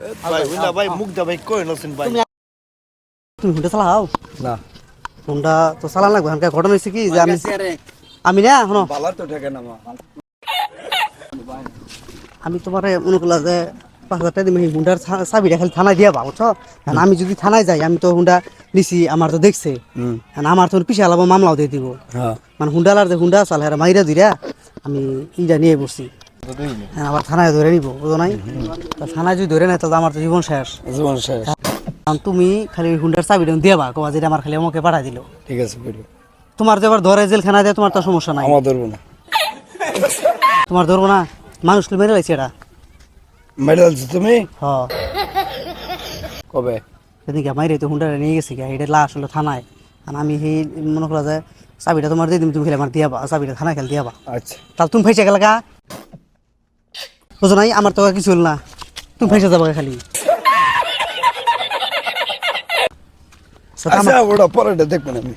ভাই বুঝলা ভাই মুখ দা ভাই কই নছেন ভাই তুমি হুন্ডা চালাও না হুন্ডা তো চালান লাগবে হালকা ঘটনা হয়েছে কি যে আমি না শোনো বালা তো ঠেকে না মা আমি তোমার মনে করলাম যে 5,000 টাকা দিই হুন্ডার চাবিটা খালি থানায় দিয়া বা বুঝছো আমি যদি থানায় যাই আমি তো হুন্ডা নিছি আমার তো দেখছে আমার তো পিছিয়ে আলাবো মামলাও দিয়ে দিব মানে হুন্ডালার যে হুন্ডা চাল হ্যাঁ মাইরা দিরা আমি ইটা নিয়ে বসছি আবার থানায় ধরে নিবো বুঝো নাই থানায় যদি ধরে নেয় তাহলে আমার তো জীবন শেষ কারণ তুমি খালি হুন্ডার চাবিটা দেবা কোয়া যেটা আমার খালি আমাকে পাঠাই দিল ঠিক আছে বলো তোমার যে আবার ধরে জেলখানা দেয় তোমার তো সমস্যা নাই আমার ধরবো না তোমার ধরবো না মানুষ মেরে লাগছে এটা মেডাল তুমি হ কবে এদিকে মাইরে তো হুন্ডারে নিয়ে গেছি গা এটা লাশ হলো থানায় আর আমি সেই মনে করা যায় চাবিটা তোমার দিয়ে দিম তুমি খেলে আমার দিয়াবা চাবিটা থানায় খেলে দিয়াবা আচ্ছা তাহলে তুমি ফেসে গেলে গা বুঝো নাই আমার তো আর কিছু হল না তুমি ফেসে যাবো খালি আচ্ছা ওটা পরেটা দেখবেন আমি